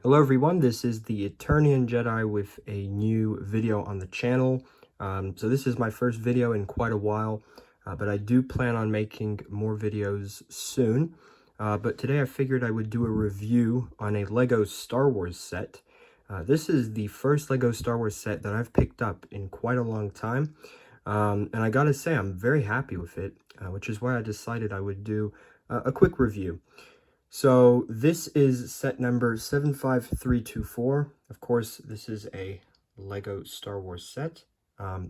Hello everyone, this is the Eternian Jedi with a new video on the channel. So this is my first video in quite a while, but I do plan on making more videos soon. But today I figured I would do a review on a Lego Star Wars set. This is the first Lego Star Wars set that I've picked up in quite a long time. And I gotta say, I'm very happy with it, which is why I decided I would do a quick review. So this is set number 75324. Of course, this is a Lego Star Wars set.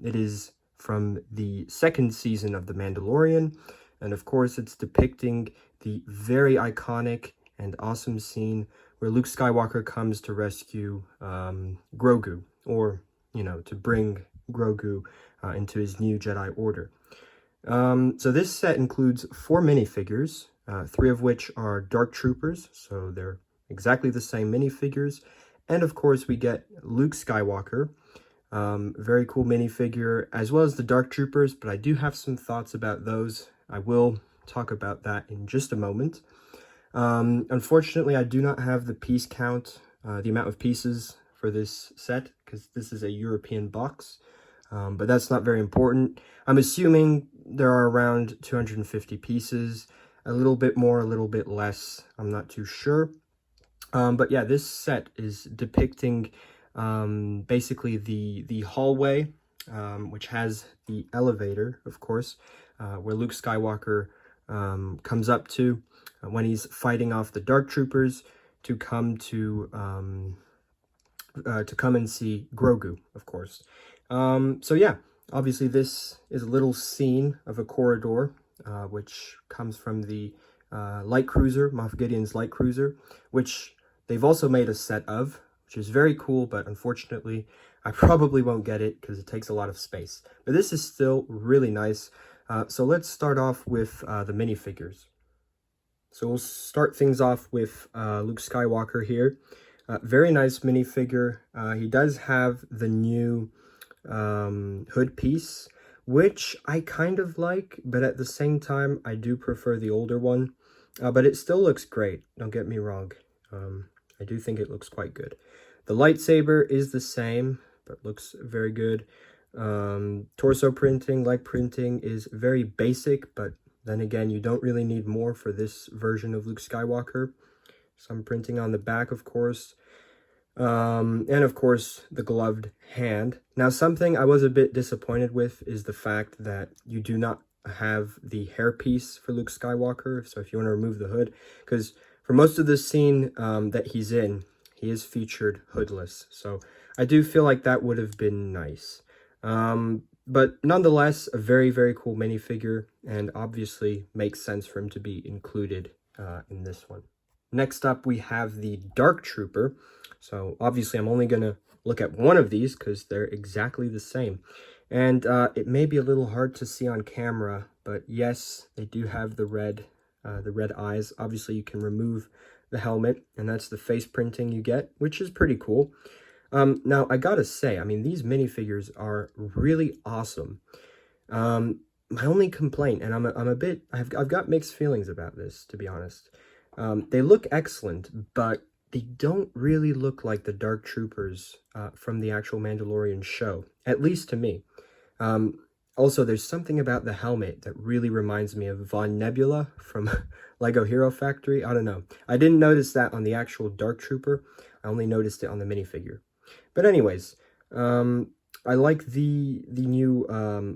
It is from the second season of The Mandalorian. And of course, it's depicting the very iconic and awesome scene where Luke Skywalker comes to rescue Grogu, or, to bring Grogu into his new Jedi Order. So this set includes 4 minifigures, 3 of which are Dark Troopers, so they're exactly the same minifigures. And of course, we get Luke Skywalker, very cool minifigure, as well as the Dark Troopers, but I do have some thoughts about those. I will talk about that in just a moment. Unfortunately, I do not have the piece count, the amount of pieces for this set, because this is a European box. But that's not very important. I'm assuming there are around 250 pieces, a little bit more, a little bit less. I'm not too sure. But yeah, this set is depicting basically the hallway, which has the elevator, of course, where Luke Skywalker comes up to when he's fighting off the Dark Troopers to come and see Grogu, of course. So yeah, obviously this is a little scene of a corridor, which comes from the light cruiser, Moff Gideon's light cruiser, which they've also made a set of, which is very cool, but unfortunately I probably won't get it because it takes a lot of space. But this is still really nice. So let's start off with the minifigures. So we'll start things off with Luke Skywalker here. Very nice minifigure. He does have the new hood piece, which I kind of like, but at the same time I do prefer the older one, but it still looks great, don't get me wrong. I do think it looks quite good. The lightsaber is the same, but looks very good. Torso printing, leg printing is very basic, but then again, you don't really need more for this version of Luke Skywalker. Some printing on the back, of course. And of course, the gloved hand. Now, something I was a bit disappointed with is the fact that you do not have the hairpiece for Luke Skywalker. So if you want to remove the hood, because for most of the scene that he's in, he is featured hoodless. So I do feel like that would have been nice. But nonetheless, a very, very cool minifigure, and obviously makes sense for him to be included in this one. Next up, we have the Dark Trooper. So obviously, I'm only going to look at one of these because they're exactly the same. And it may be a little hard to see on camera, but yes, they do have the red eyes. Obviously, you can remove the helmet, and that's the face printing you get, which is pretty cool. Now, I gotta say, I mean, these minifigures are really awesome. My only complaint, and I've got mixed feelings about this, to be honest. They look excellent, but they don't really look like the Dark Troopers from the actual Mandalorian show, at least to me. Also, there's something about the helmet that really reminds me of Von Nebula from Lego Hero Factory. I don't know. I didn't notice that on the actual Dark Trooper. I only noticed it on the minifigure. But anyways, I like the new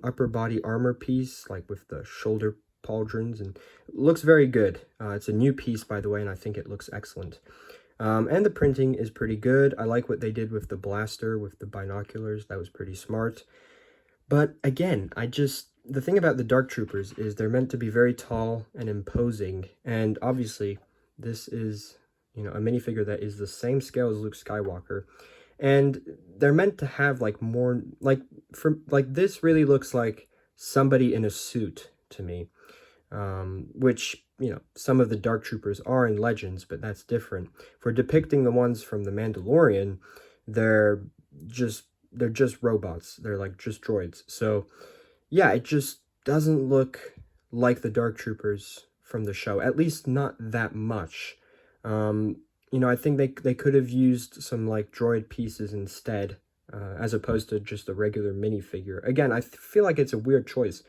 upper body armor piece, like with the shoulder pauldrons, and it looks very good. It's a new piece, by the way, and I think it looks excellent. And the printing is pretty good. I like what they did with the blaster, with the binoculars. That was pretty smart. But again, the thing about the Dark Troopers is they're meant to be very tall and imposing. And obviously, this is, a minifigure that is the same scale as Luke Skywalker. And they're meant to have more, this really looks like somebody in a suit to me. Which, some of the Dark Troopers are in Legends, but that's different. For depicting the ones from The Mandalorian, they're just robots. They're just droids. So, yeah, it just doesn't look like the Dark Troopers from the show, at least not that much. you know, I think they could have used some like droid pieces instead, as opposed to just a regular minifigure. Again, I feel like it's a weird choice,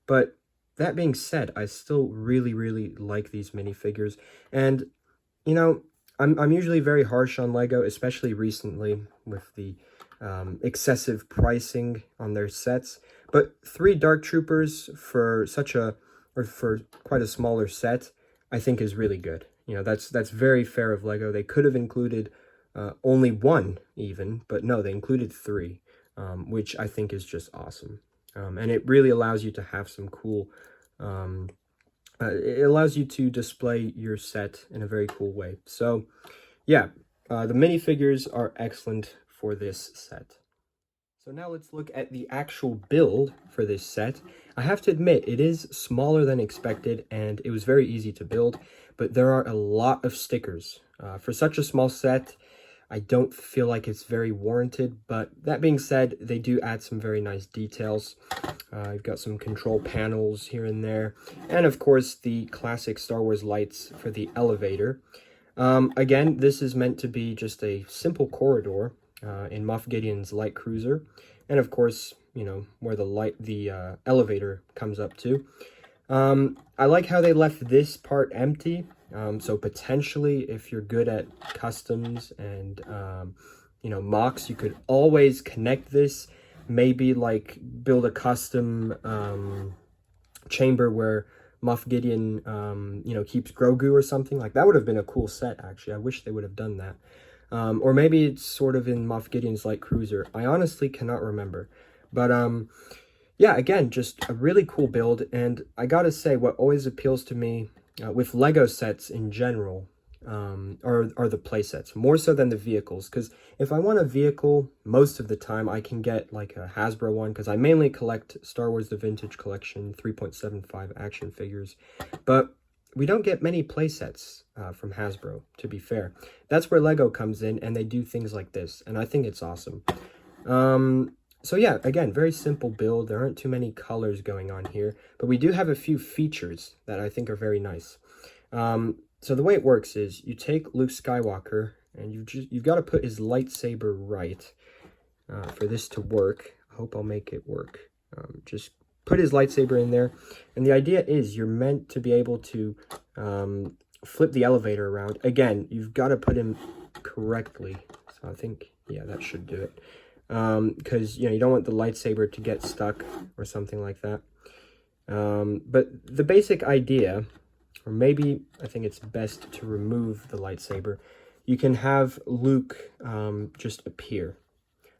but that being said, I still really, really like these minifigures. And, you know, I'm usually very harsh on Lego, especially recently with the excessive pricing on their sets. But 3 Dark Troopers for for quite a smaller set, I think is really good. You know, that's very fair of Lego. They could have included only 1 even, but no, they included 3, which I think is just awesome. And it really allows you to have some cool, it allows you to display your set in a very cool way. So yeah, the minifigures are excellent for this set. So now let's look at the actual build for this set. I have to admit, it is smaller than expected, and it was very easy to build, but there are a lot of stickers. For such a small set, I don't feel like it's very warranted, but that being said, they do add some very nice details. You've got some control panels here and there, and of course, the classic Star Wars lights for the elevator. Again, this is meant to be just a simple corridor in Moff Gideon's light cruiser, and of course, you know, where the elevator comes up to. I like how they left this part empty, so potentially if you're good at customs and, you know, mocks, you could always connect this, maybe like build a custom chamber where Moff Gideon, you know, keeps Grogu or something. Like, that would have been a cool set, actually. I wish they would have done that. Or maybe it's sort of in Moff Gideon's light cruiser. I honestly cannot remember. But, yeah, again, just a really cool build. And I gotta say, what always appeals to me with Lego sets in general are the play sets, more so than the vehicles. Because if I want a vehicle, most of the time I can get like a Hasbro one, because I mainly collect Star Wars The Vintage Collection 3.75 action figures. But we don't get many play sets from Hasbro, to be fair. That's where Lego comes in, and they do things like this, and I think it's awesome. So yeah, again, very simple build. There aren't too many colors going on here, but we do have a few features that I think are very nice. So the way it works is you take Luke Skywalker, and you've got to put his lightsaber right for this to work. I hope I'll make it work. Just put his lightsaber in there, and the idea is you're meant to be able to flip the elevator around. Again, you've got to put him correctly, so I think, yeah, that should do it. Because, you know, you don't want the lightsaber to get stuck or something like that. But the basic idea, or maybe I think it's best to remove the lightsaber, you can have Luke just appear,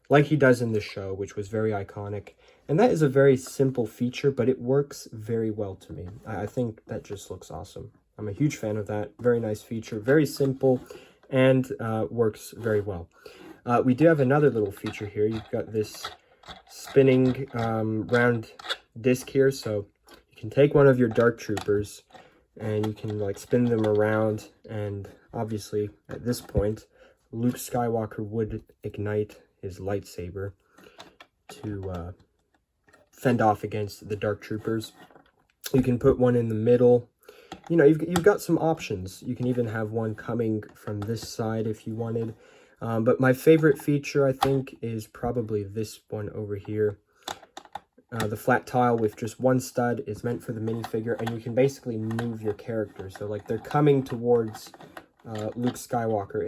like he does in the show, which was very iconic. And that is a very simple feature, but it works very well to me. I think that just looks awesome. I'm a huge fan of that. Very nice feature, very simple, and works very well. We do have another little feature here. You've got this spinning round disc here, so you can take one of your Dark Troopers and you can like spin them around, and obviously at this point Luke Skywalker would ignite his lightsaber to fend off against the Dark Troopers. You can put one in the middle. You know, you've got some options. You can even have one coming from this side if you wanted. But my favorite feature, I think, is probably this one over here. The flat tile with just one stud is meant for the minifigure, and you can basically move your character. So, like, they're coming towards Luke Skywalker.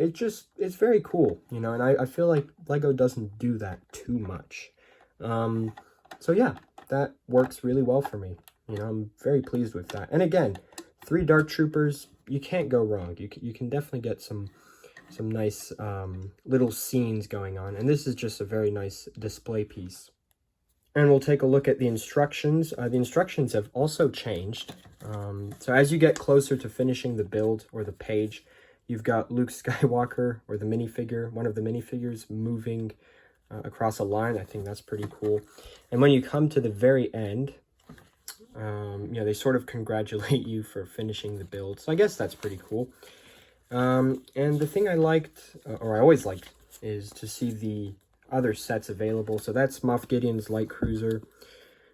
It's very cool, you know, and I feel like Lego doesn't do that too much. So, yeah, that works really well for me. You know, I'm very pleased with that. And again, 3 Dark Troopers, you can't go wrong. You can definitely get some nice little scenes going on, and this is just a very nice display piece. And we'll take a look at the instructions. The instructions have also changed. So as you get closer to finishing the build or the page, you've got Luke Skywalker, or the minifigure, one of the minifigures, moving across a line. I think that's pretty cool. And when you come to the very end, you know, they sort of congratulate you for finishing the build. So I guess that's pretty cool. And the thing I liked, or I always liked, is to see the other sets available. So that's Moff Gideon's light cruiser.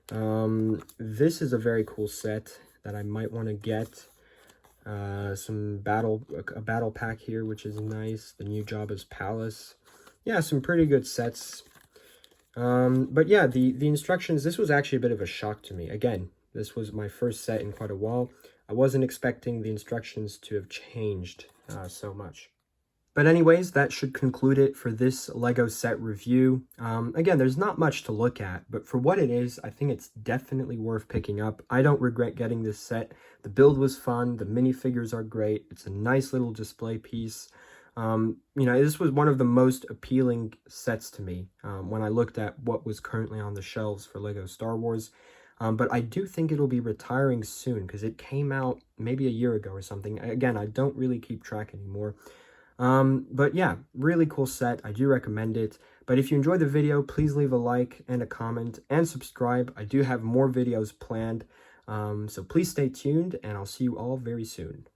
This is a very cool set that I might want to get. Some a battle pack here, which is nice. The new Jabba's Palace. Yeah, some pretty good sets. But yeah, the instructions, this was actually a bit of a shock to me. Again, this was my first set in quite a while. I wasn't expecting the instructions to have changed so much. But anyways, that should conclude it for this Lego set review. Again, there's not much to look at, but for what it is, I think it's definitely worth picking up. I don't regret getting this set. The build was fun. The minifigures are great. It's a nice little display piece. You know, this was one of the most appealing sets to me when I looked at what was currently on the shelves for Lego Star Wars. But I do think it'll be retiring soon because it came out maybe a year ago or something. Again, I don't really keep track anymore. But yeah, really cool set. I do recommend it. But if you enjoyed the video, please leave a like and a comment and subscribe. I do have more videos planned. So please stay tuned and I'll see you all very soon.